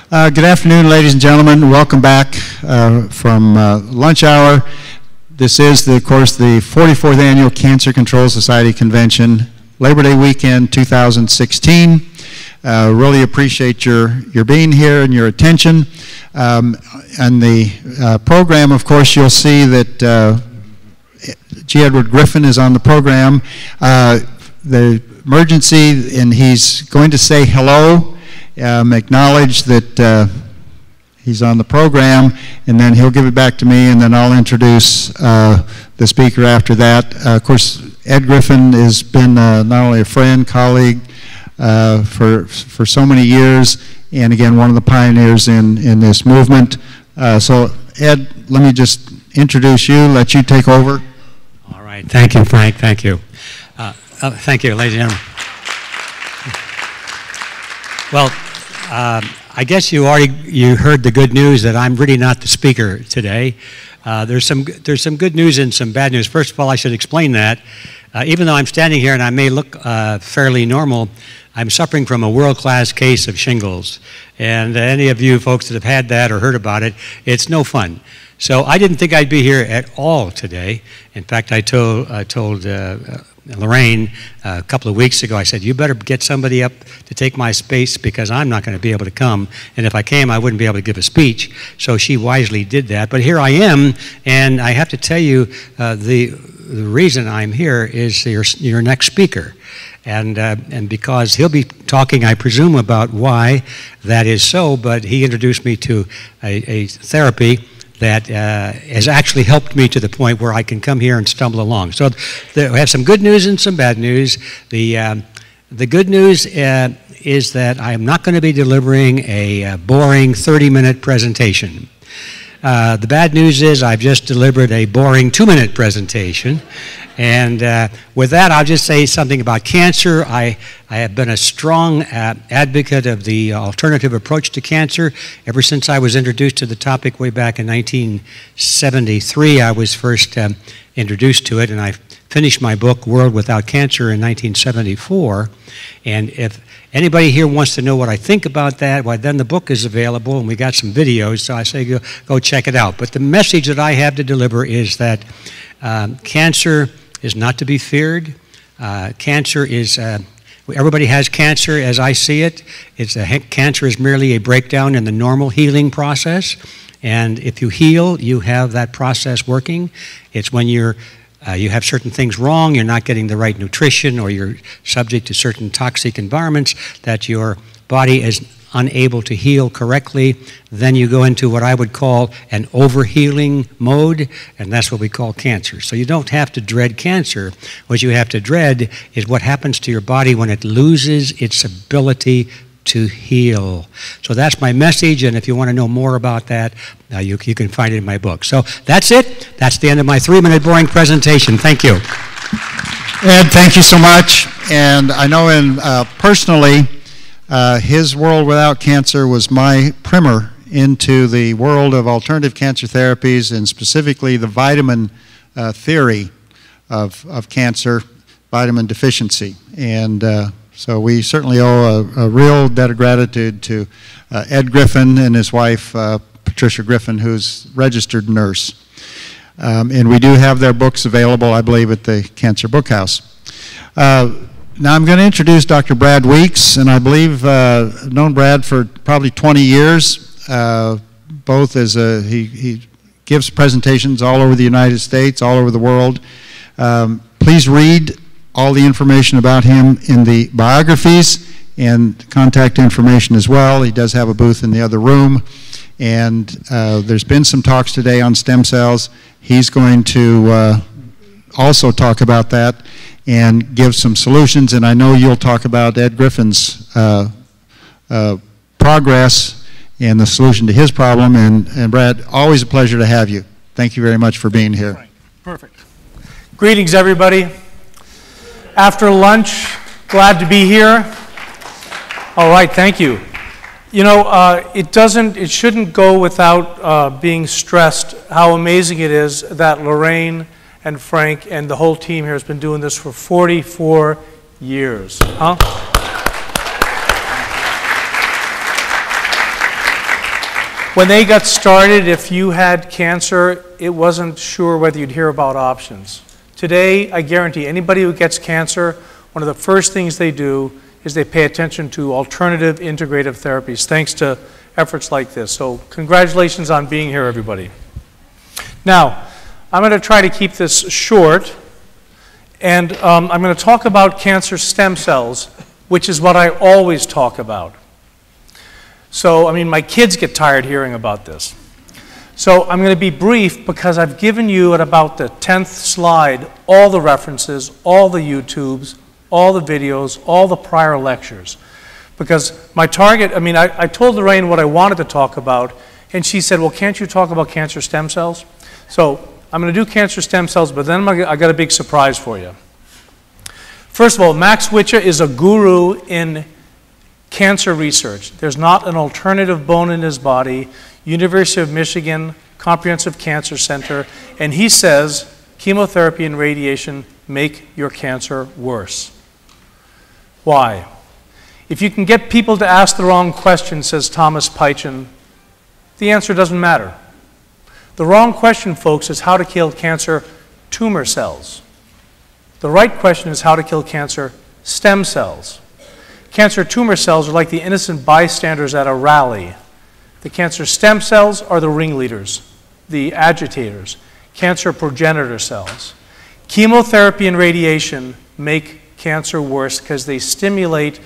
Good afternoon, ladies and gentlemen. Welcome back from lunch hour. This is, of course, the 44th Annual Cancer Control Society Convention, Labor Day weekend 2016. Really appreciate your being here and your attention. And the program, of course, you'll see that G. Edward Griffin is on the program. The emergency, and he's going to say hello. Acknowledge that he's on the program, and then he'll give it back to me, and then I'll introduce the speaker after that. Of course, Ed Griffin has been not only a friend, colleague for so many years, and again, one of the pioneers in this movement. So, Ed, let me just introduce you, let you take over. All right. Thank you, Frank. Thank you. Thank you, ladies and gentlemen. Well, I guess you heard the good news that I'm really not the speaker today. There's some good news and some bad news. First of all, I should explain that. Even though I'm standing here and I may look fairly normal, I'm suffering from a world-class case of shingles. And any of you folks that have had that or heard about it, it's no fun. So I didn't think I'd be here at all today. In fact, I told Lorraine a couple of weeks ago, I said, you better get somebody up to take my space because I'm not going to be able to come. And if I came, I wouldn't be able to give a speech. So she wisely did that. But here I am, and I have to tell you, the reason I'm here is your next speaker. And because he'll be talking, I presume, about why that is so, but he introduced me to a therapy that has actually helped me to the point where I can come here and stumble along. So we have some good news and some bad news. The good news is that I am not going to be delivering a boring 30-minute presentation. The bad news is I've just delivered a boring 2-minute presentation. And with that, I'll just say something about cancer. I have been a strong advocate of the alternative approach to cancer. Ever since I was introduced to the topic way back in 1973, I was first introduced to it, and I finished my book, World Without Cancer, in 1974. And if anybody here wants to know what I think about that, well, then the book is available, and we got some videos, so I say go check it out. But the message that I have to deliver is that cancer is not to be feared. Cancer is, everybody has cancer as I see it. Cancer is merely a breakdown in the normal healing process. And if you heal, you have that process working. It's when you have certain things wrong, you're not getting the right nutrition, or you're subject to certain toxic environments that your body is unable to heal correctly, then you go into what I would call an overhealing mode, and that's what we call cancer. So you don't have to dread cancer. What you have to dread is what happens to your body when it loses its ability to heal. So that's my message, and if you want to know more about that, you can find it in my book. So that's it. That's the end of my 3-minute boring presentation. Thank you. Ed, thank you so much. And I know personally, his World Without Cancer was my primer into the world of alternative cancer therapies, and specifically the vitamin theory of cancer, vitamin deficiency. And so we certainly owe a real debt of gratitude to Ed Griffin and his wife, Patricia Griffin, who's registered nurse. And we do have their books available, I believe, at the Cancer Book House. Now I'm going to introduce Dr. Brad Weeks, and I believe I've known Brad for probably 20 years, both as he gives presentations all over the United States, all over the world. Please read all the information about him in the biographies and contact information as well. He does have a booth in the other room, and there's been some talks today on stem cells. He's going to also talk about that and give some solutions, and I know you'll talk about Ed Griffin's progress and the solution to his problem, and Brad, always a pleasure to have you. Thank you very much for being here. Right. Perfect. Greetings, everybody. After lunch, glad to be here. All right, thank you. You know, it shouldn't go without being stressed how amazing it is that Lorraine and Frank and the whole team here has been doing this for 44 years. Huh? When they got started, if you had cancer, it wasn't sure whether you'd hear about options. Today, I guarantee anybody who gets cancer, one of the first things they do is they pay attention to alternative integrative therapies, thanks to efforts like this. So congratulations on being here, everybody. Now, I'm going to try to keep this short, and I'm going to talk about cancer stem cells, which is what I always talk about. So, I mean, my kids get tired hearing about this. So I'm going to be brief because I've given you at about the 10th slide all the references, all the YouTubes, all the videos, all the prior lectures. Because my target, I mean, I told Lorraine what I wanted to talk about, and she said, well, can't you talk about cancer stem cells? So I'm going to do cancer stem cells, but then I got a big surprise for you. First of all, Max Witcher is a guru in cancer research. There's not an alternative bone in his body. University of Michigan Comprehensive Cancer Center, and he says chemotherapy and radiation make your cancer worse. Why? If you can get people to ask the wrong question, says Thomas Pynchon, the answer doesn't matter. The wrong question, folks, is how to kill cancer tumor cells. The right question is how to kill cancer stem cells. Cancer tumor cells are like the innocent bystanders at a rally. The cancer stem cells are the ringleaders, the agitators, cancer progenitor cells. Chemotherapy and radiation make cancer worse because they stimulate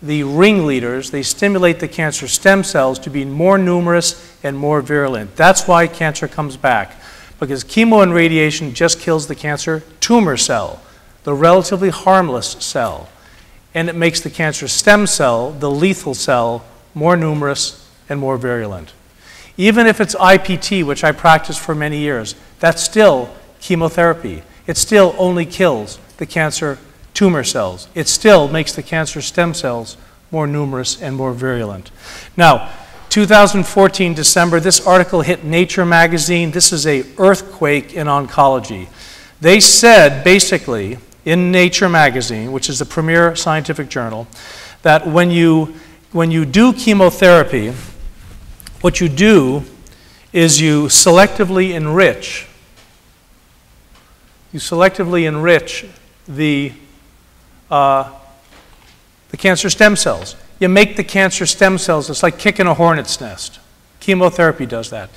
the ringleaders, they stimulate the cancer stem cells to be more numerous and more virulent. That's why cancer comes back, because chemo and radiation just kills the cancer tumor cell, the relatively harmless cell. And it makes the cancer stem cell, the lethal cell, more numerous and more virulent. Even if it's IPT, which I practiced for many years, that's still chemotherapy. It still only kills the cancer tumor cells. It still makes the cancer stem cells more numerous and more virulent. Now, 2014, December, this article hit Nature magazine. This is an earthquake in oncology. They said, basically, in Nature magazine, which is the premier scientific journal, that when you do chemotherapy, what you do is you selectively enrich the cancer stem cells. You make the cancer stem cells, it's like kicking a hornet's nest. Chemotherapy does that.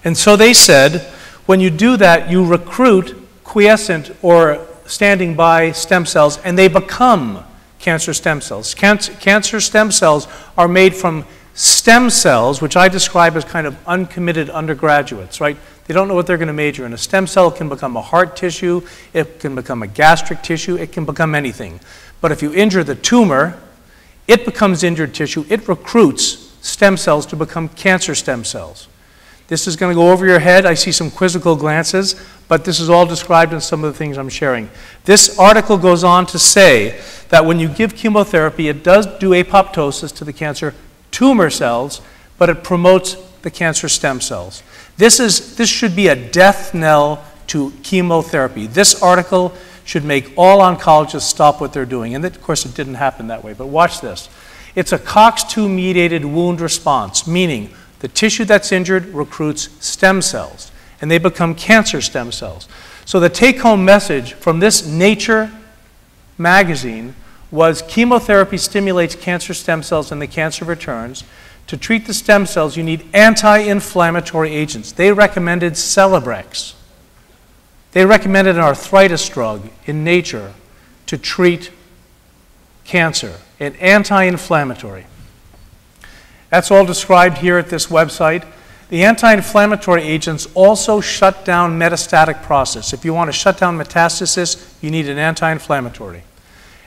And so they said, when you do that, you recruit quiescent or standing by stem cells, and they become cancer stem cells. Cancer stem cells are made from stem cells, which I describe as kind of uncommitted undergraduates, right? They don't know what they're going to major in. A stem cell can become a heart tissue, it can become a gastric tissue, it can become anything. But if you injure the tumor, it becomes injured tissue, it recruits stem cells to become cancer stem cells. This is going to go over your head. I see some quizzical glances, but this is all described in some of the things I'm sharing. This article goes on to say that when you give chemotherapy, it does do apoptosis to the cancer tumor cells, but it promotes the cancer stem cells. This should be a death knell to chemotherapy. This article should make all oncologists stop what they're doing. And of course, it didn't happen that way, but watch this. It's a COX-2-mediated wound response, meaning the tissue that's injured recruits stem cells, and they become cancer stem cells. So the take-home message from this Nature magazine was chemotherapy stimulates cancer stem cells and the cancer returns. To treat the stem cells, you need anti-inflammatory agents. They recommended Celebrex. They recommended an arthritis drug in Nature to treat cancer, an anti-inflammatory. That's all described here at this website. The anti-inflammatory agents also shut down metastatic process. If you want to shut down metastasis, you need an anti-inflammatory.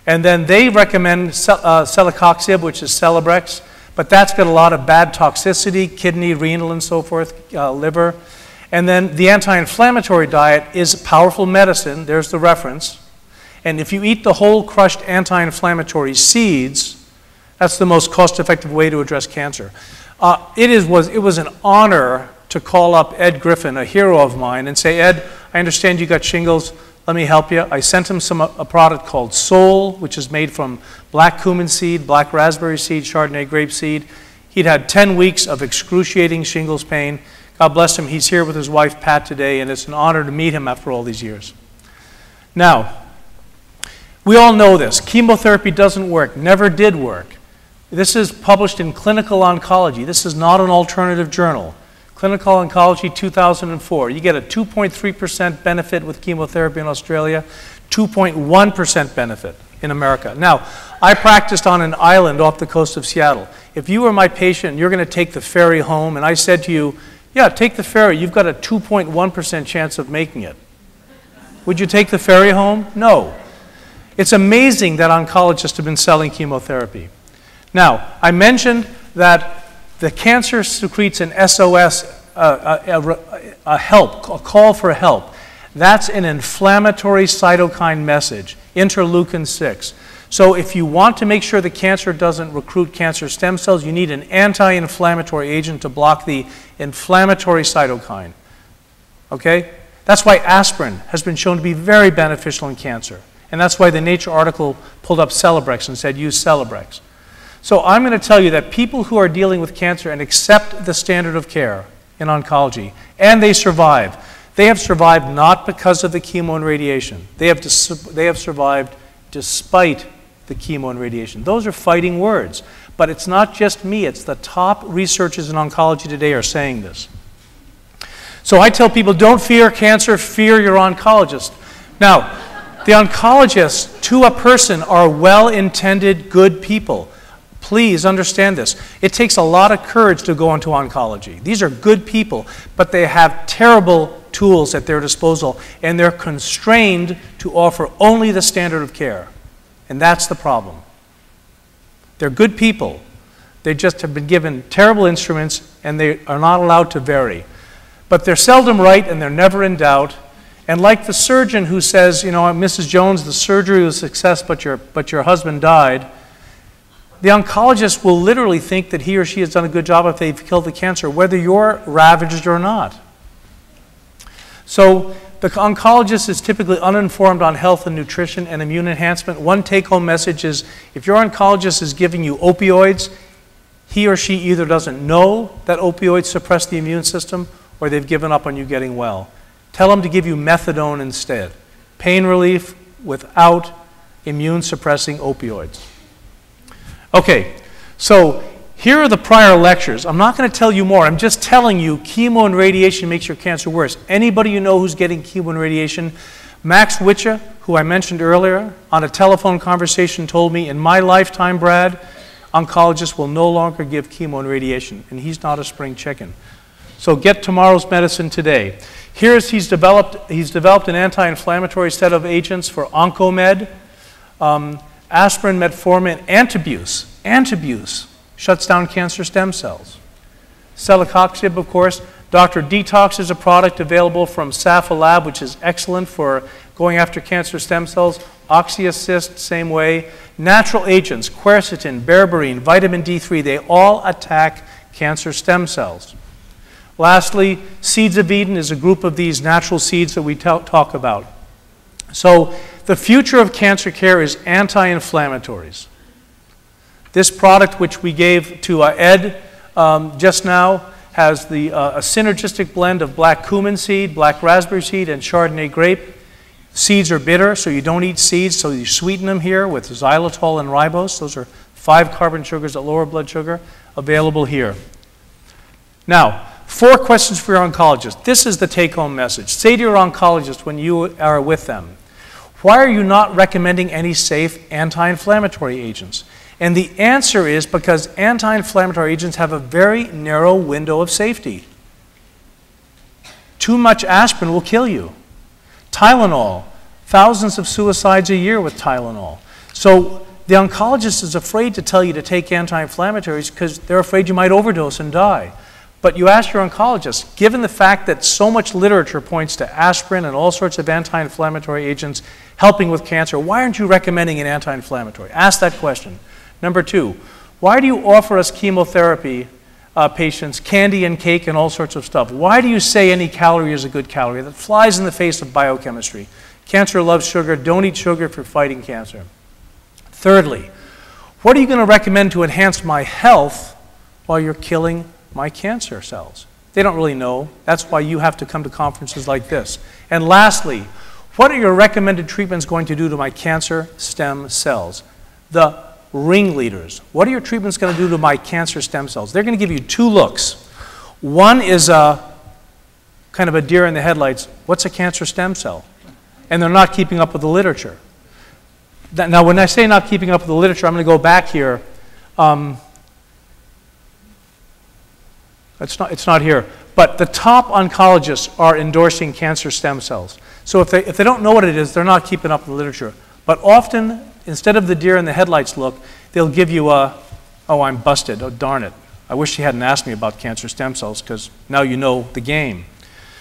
And then they recommend celecoxib, which is Celebrex, but that's got a lot of bad toxicity, kidney, renal, and so forth, liver. And then the anti-inflammatory diet is powerful medicine. There's the reference. And if you eat the whole crushed anti-inflammatory seeds, that's the most cost-effective way to address cancer. It was an honor to call up Ed Griffin, a hero of mine, and say, Ed, I understand you got shingles. Let me help you. I sent him a product called Soul, which is made from black cumin seed, black raspberry seed, Chardonnay grape seed. He'd had 10 weeks of excruciating shingles pain. God bless him, he's here with his wife Pat today, and it's an honor to meet him after all these years. Now, we all know this. Chemotherapy doesn't work, never did work. This is published in Clinical Oncology. This is not an alternative journal. Clinical Oncology 2004. You get a 2.3% benefit with chemotherapy in Australia, 2.1% benefit in America. Now, I practiced on an island off the coast of Seattle. If you were my patient and you're going to take the ferry home, and I said to you, yeah, take the ferry, you've got a 2.1% chance of making it. Would you take the ferry home? No. It's amazing that oncologists have been selling chemotherapy. Now, I mentioned that the cancer secretes an SOS, a call for help. That's an inflammatory cytokine message, interleukin 6. So if you want to make sure the cancer doesn't recruit cancer stem cells, you need an anti-inflammatory agent to block the inflammatory cytokine. Okay? That's why aspirin has been shown to be very beneficial in cancer. And that's why the Nature article pulled up Celebrex and said use Celebrex. So I'm going to tell you that people who are dealing with cancer and accept the standard of care in oncology, and they have survived not because of the chemo and radiation. They have survived despite the chemo and radiation. Those are fighting words. But it's not just me, it's the top researchers in oncology today are saying this. So I tell people, don't fear cancer, fear your oncologist. Now, the oncologists, to a person, are well-intended, good people. Please understand this. It takes a lot of courage to go into oncology. These are good people, but they have terrible tools at their disposal, and they're constrained to offer only the standard of care. And that's the problem. They're good people. They just have been given terrible instruments, and they are not allowed to vary. But they're seldom right, and they're never in doubt. And like the surgeon who says, you know, Mrs. Jones, the surgery was a success, but your husband died, the oncologist will literally think that he or she has done a good job if they've killed the cancer, whether you're ravaged or not. So the oncologist is typically uninformed on health and nutrition and immune enhancement. One take-home message is, if your oncologist is giving you opioids, he or she either doesn't know that opioids suppress the immune system, or they've given up on you getting well. Tell them to give you methadone instead. Pain relief without immune-suppressing opioids. Okay, so here are the prior lectures. I'm not going to tell you more. I'm just telling you chemo and radiation makes your cancer worse. Anybody you know who's getting chemo and radiation, Max Witcha, who I mentioned earlier, on a telephone conversation told me, in my lifetime, Brad, oncologists will no longer give chemo and radiation, and he's not a spring chicken. So get tomorrow's medicine today. Here's he's developed an anti-inflammatory set of agents for Oncomed, aspirin, metformin, antabuse. Antabuse shuts down cancer stem cells. Celecoxib, of course. Dr. Detox is a product available from Safa Lab, which is excellent for going after cancer stem cells. Oxyacyst, same way. Natural agents, quercetin, berberine, vitamin D3, they all attack cancer stem cells. Lastly, Seeds of Eden is a group of these natural seeds that we talk about. So the future of cancer care is anti-inflammatories. This product, which we gave to Ed just now, has a synergistic blend of black cumin seed, black raspberry seed, and Chardonnay grape. Seeds are bitter, so you don't eat seeds, so you sweeten them here with xylitol and ribose. Those are 5 carbon sugars that lower blood sugar, available here. Now, 4 questions for your oncologist. This is the take-home message. Say to your oncologist when you are with them, why are you not recommending any safe anti-inflammatory agents? And the answer is because anti-inflammatory agents have a very narrow window of safety. Too much aspirin will kill you. Tylenol, thousands of suicides a year with Tylenol. So the oncologist is afraid to tell you to take anti-inflammatories because they're afraid you might overdose and die. But you ask your oncologist, given the fact that so much literature points to aspirin and all sorts of anti-inflammatory agents helping with cancer, why aren't you recommending an anti-inflammatory? Ask that question. Number 2, why do you offer us chemotherapy patients candy and cake and all sorts of stuff? Why do you say any calorie is a good calorie? That flies in the face of biochemistry. Cancer loves sugar. Don't eat sugar if you're fighting cancer. Thirdly, what are you going to recommend to enhance my health while you're killing my cancer cells? They don't really know. That's why you have to come to conferences like this. And lastly, what are your recommended treatments going to do to my cancer stem cells? The ringleaders. What are your treatments going to do to my cancer stem cells? They're going to give you two looks. One is kind of a deer in the headlights. What's a cancer stem cell? And they're not keeping up with the literature. Now, when I say not keeping up with the literature, I'm going to go back here. It's not here. But the top oncologists are endorsing cancer stem cells. So if they don't know what it is, they're not keeping up with the literature. But often, instead of the deer in the headlights look, they'll give you a, oh, I'm busted, oh, darn it. I wish you hadn't asked me about cancer stem cells, because now you know the game.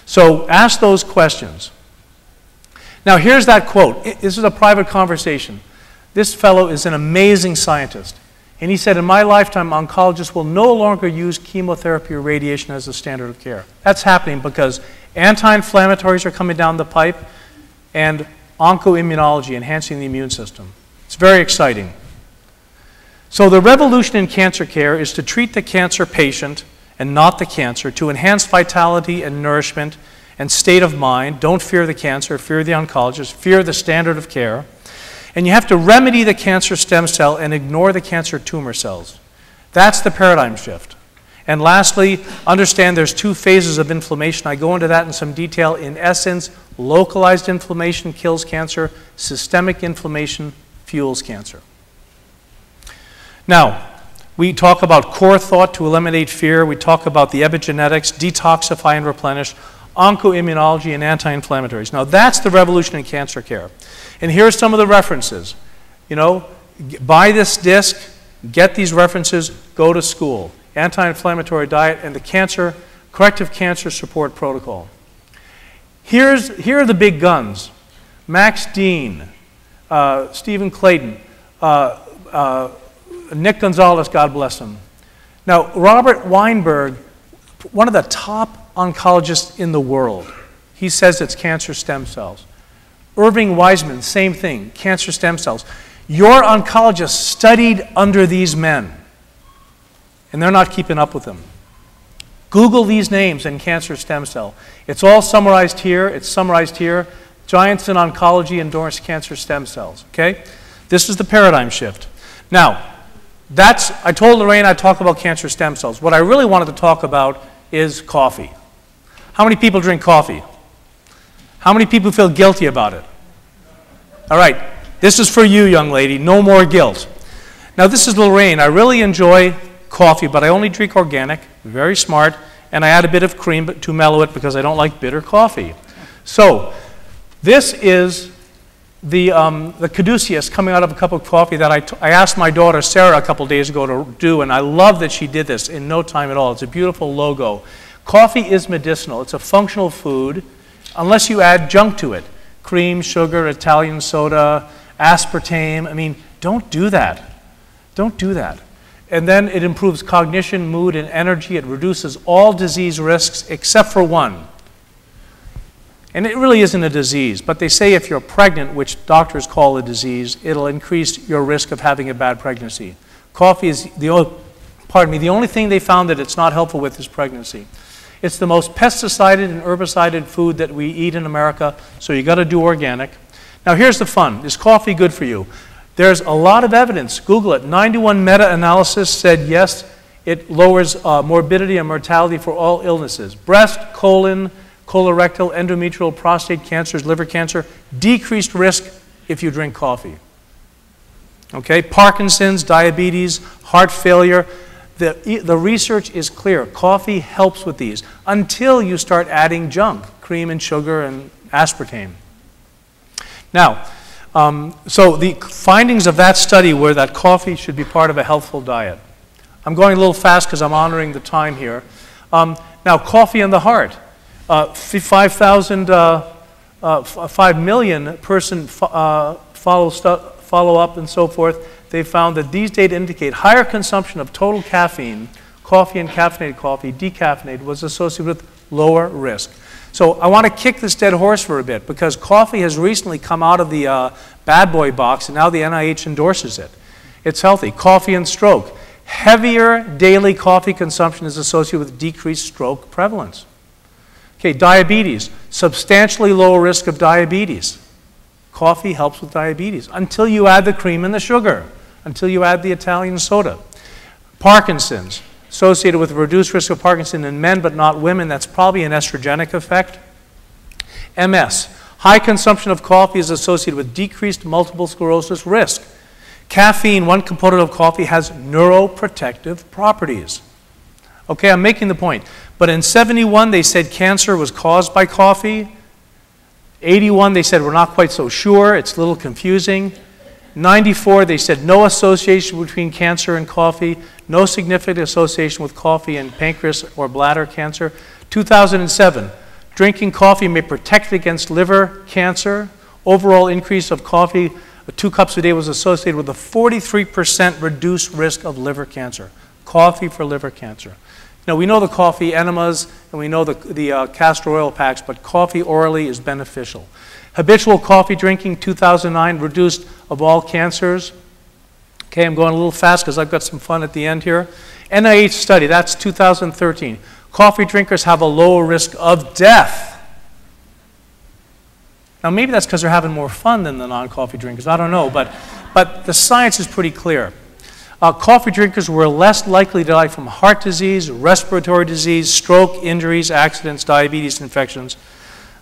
So ask those questions. Now here's that quote. This is a private conversation. This fellow is an amazing scientist. And he said, in my lifetime, oncologists will no longer use chemotherapy or radiation as the standard of care. That's happening because anti-inflammatories are coming down the pipe and oncoimmunology, enhancing the immune system. It's very exciting. So the revolution in cancer care is to treat the cancer patient and not the cancer, to enhance vitality and nourishment and state of mind. Don't fear the cancer, fear the oncologist, fear the standard of care. And you have to remedy the cancer stem cell and ignore the cancer tumor cells. That's the paradigm shift. And lastly, understand there's two phases of inflammation. I go into that in some detail. In essence, localized inflammation kills cancer. Systemic inflammation fuels cancer. Now, we talk about core thought to eliminate fear. We talk about the epigenetics, detoxify and replenish, oncoimmunology, and anti-inflammatories. Now, that's the revolution in cancer care. And here's some of the references. You know, buy this disc, get these references, go to school. Anti-inflammatory diet and the corrective cancer support protocol. Here are the big guns. Max Dean, Stephen Clayton, Nick Gonzalez, God bless him. Now, Robert Weinberg, one of the top oncologists in the world, he says it's cancer stem cells. Irving Wiseman, same thing, cancer stem cells. Your oncologist studied under these men, and they're not keeping up with them. Google these names and cancer stem cell. It's all summarized here. It's summarized here. Giants in oncology endorse cancer stem cells, okay? This is the paradigm shift. Now, I told Lorraine I'd talk about cancer stem cells. What I really wanted to talk about is coffee. How many people drink coffee? How many people feel guilty about it? All right, this is for you, young lady. No more guilt. Now, this is Lorraine. I really enjoy coffee, but I only drink organic, very smart, and I add a bit of cream to mellow it because I don't like bitter coffee. So, this is the caduceus coming out of a cup of coffee that I asked my daughter Sarah a couple days ago to do, and I love that she did this in no time at all. It's a beautiful logo. Coffee is medicinal. It's a functional food unless you add junk to it. Cream, sugar, Italian soda, aspartame. I mean, don't do that. Don't do that. And then it improves cognition, mood, and energy. It reduces all disease risks except for one. And it really isn't a disease, but they say if you're pregnant, which doctors call a disease, it'll increase your risk of having a bad pregnancy. Coffee is the only thing they found that it's not helpful with is pregnancy. It's the most pesticided and herbicided food that we eat in America, so you got to do organic. Now here's the fun. Is coffee good for you? There's a lot of evidence. Google it. 91 meta-analysis said yes, it lowers morbidity and mortality for all illnesses. Breast, colon, colorectal, endometrial, prostate cancers, liver cancer, decreased risk if you drink coffee. Okay, Parkinson's, diabetes, heart failure. The research is clear. Coffee helps with these until you start adding junk, cream and sugar and aspartame. Now, so the findings of that study were that coffee should be part of a healthful diet. I'm going a little fast because I'm honoring the time here. Now, coffee and the heart. 5 million person follow up and so forth. They found that these data indicate higher consumption of total caffeine, coffee and caffeinated coffee, decaffeinated, was associated with lower risk. So I want to kick this dead horse for a bit because coffee has recently come out of the bad boy box and now the NIH endorses it. It's healthy. Coffee and stroke. Heavier daily coffee consumption is associated with decreased stroke prevalence. Okay, diabetes, substantially lower risk of diabetes. Coffee helps with diabetes until you add the cream and the sugar, until you add the Italian soda. Parkinson's, associated with reduced risk of Parkinson in men but not women. That's probably an estrogenic effect. MS, high consumption of coffee is associated with decreased multiple sclerosis risk. Caffeine, one component of coffee, has neuroprotective properties. Okay, I'm making the point. But in 71, they said cancer was caused by coffee. 81, they said we're not quite so sure. It's a little confusing. 94, they said no association between cancer and coffee, no significant association with coffee and pancreas or bladder cancer. 2007, drinking coffee may protect against liver cancer. Overall increase of coffee, 2 cups a day, was associated with a 43% reduced risk of liver cancer. Coffee for liver cancer. Now, we know the coffee enemas and we know the castor oil packs, but coffee orally is beneficial. Habitual coffee drinking, 2009, reduced of all cancers. Okay, I'm going a little fast because I've got some fun at the end here. NIH study, that's 2013. Coffee drinkers have a lower risk of death. Now, maybe that's because they're having more fun than the non-coffee drinkers. I don't know, but the science is pretty clear. Coffee drinkers were less likely to die from heart disease, respiratory disease, stroke, injuries, accidents, diabetes, infections.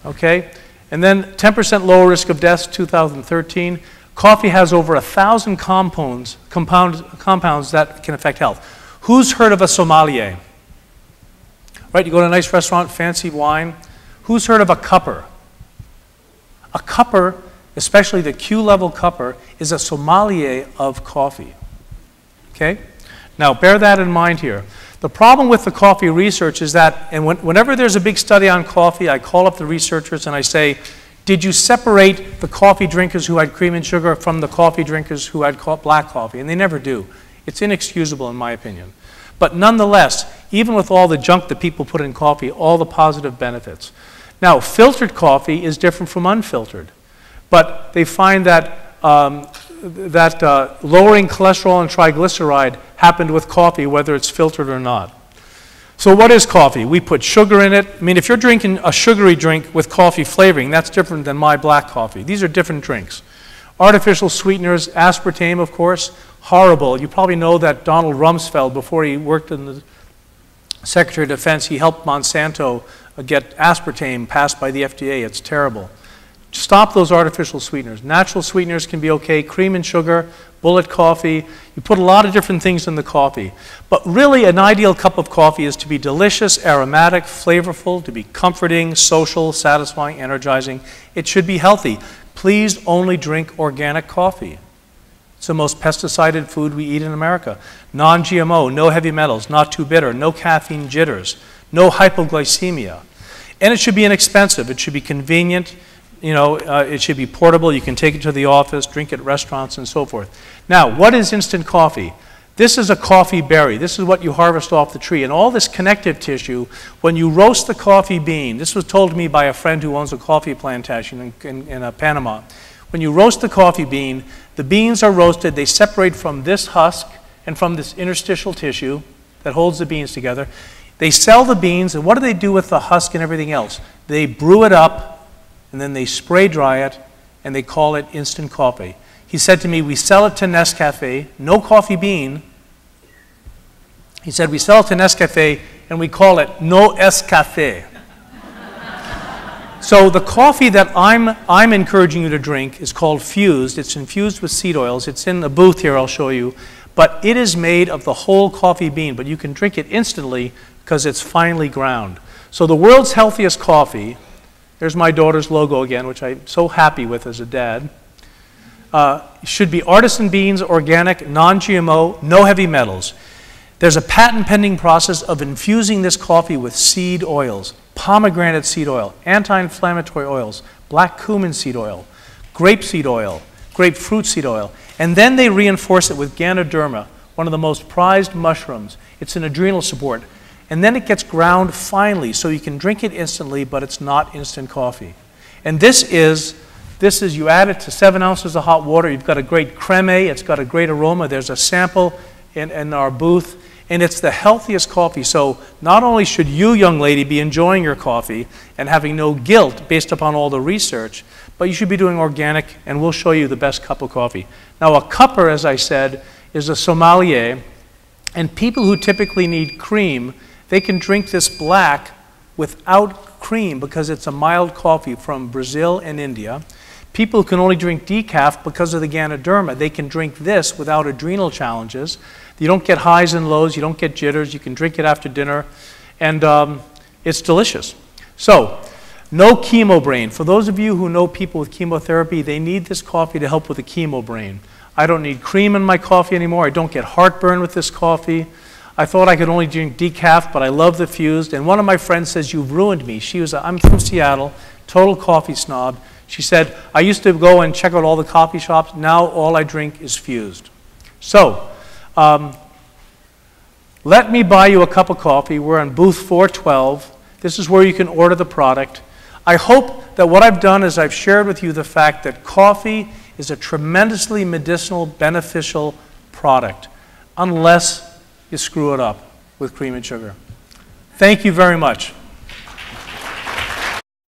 Okay? And then 10% lower risk of death, 2013. Coffee has over 1,000 compounds that can affect health. Who's heard of a sommelier? Right, you go to a nice restaurant, fancy wine. Who's heard of a cupper? A cupper, especially the Q-level cupper, is a sommelier of coffee. Okay? Now, bear that in mind here. The problem with the coffee research is that, and whenever there's a big study on coffee, I call up the researchers and I say, did you separate the coffee drinkers who had cream and sugar from the coffee drinkers who had black coffee? And they never do. It's inexcusable in my opinion. But nonetheless, even with all the junk that people put in coffee, all the positive benefits. Now, filtered coffee is different from unfiltered. But they find that lowering cholesterol and triglyceride happened with coffee, whether it's filtered or not. So what is coffee? We put sugar in it. I mean, if you're drinking a sugary drink with coffee flavoring, that's different than my black coffee. These are different drinks. Artificial sweeteners, aspartame, of course, horrible. You probably know that Donald Rumsfeld, before he worked in the Secretary of Defense, he helped Monsanto get aspartame passed by the FDA. It's terrible. Stop those artificial sweeteners. Natural sweeteners can be okay. Cream and sugar, bullet coffee. You put a lot of different things in the coffee. But really, an ideal cup of coffee is to be delicious, aromatic, flavorful, to be comforting, social, satisfying, energizing. It should be healthy. Please only drink organic coffee. It's the most pesticided food we eat in America. Non-GMO, no heavy metals, not too bitter, no caffeine jitters, no hypoglycemia. And it should be inexpensive. It should be convenient. You know, it should be portable. You can take it to the office, drink at restaurants, and so forth. Now, what is instant coffee? This is a coffee berry. This is what you harvest off the tree. And all this connective tissue, when you roast the coffee bean, this was told to me by a friend who owns a coffee plantation in Panama. When you roast the coffee bean, the beans are roasted. They separate from this husk and from this interstitial tissue that holds the beans together. They sell the beans, and what do they do with the husk and everything else? They brew it up, and then they spray dry it, and they call it instant coffee. He said to me, we sell it to Nescafe, no coffee bean. He said, we sell it to Nescafe, and we call it no Escafe. So the coffee that I'm encouraging you to drink is called Fused. It's infused with seed oils. It's in the booth here, I'll show you. But it is made of the whole coffee bean, but you can drink it instantly because it's finely ground. So the world's healthiest coffee, there's my daughter's logo again, which I'm so happy with as a dad, should be artisan beans, organic, non-GMO, no heavy metals. There's a patent-pending process of infusing this coffee with seed oils, pomegranate seed oil, anti-inflammatory oils, black cumin seed oil, grapeseed oil, grapefruit seed oil, and then they reinforce it with Ganoderma, one of the most prized mushrooms. It's an adrenal support. And then it gets ground finely, so you can drink it instantly, but it's not instant coffee. And this is you add it to 7 ounces of hot water, you've got a great creme, it's got a great aroma. There's a sample in our booth, and it's the healthiest coffee. So not only should you, young lady, be enjoying your coffee and having no guilt based upon all the research, but you should be doing organic, and we'll show you the best cup of coffee. Now, a cupper, as I said, is a sommelier, and people who typically need cream, they can drink this black without cream because it's a mild coffee from Brazil and India. People who can only drink decaf because of the Ganoderma, they can drink this without adrenal challenges. You don't get highs and lows, you don't get jitters, you can drink it after dinner, and it's delicious. So, no chemo brain. For those of you who know people with chemotherapy, they need this coffee to help with the chemo brain. I don't need cream in my coffee anymore. I don't get heartburn with this coffee. I thought I could only drink decaf, but I love the fused. And one of my friends says, "You've ruined me." I'm from Seattle, total coffee snob. She said, "I used to go and check out all the coffee shops. Now all I drink is fused." So, let me buy you a cup of coffee. We're on booth 412. This is where you can order the product. I hope that what I've done is I've shared with you the fact that coffee is a tremendously medicinal, beneficial product, unless you screw it up with cream and sugar. Thank you very much.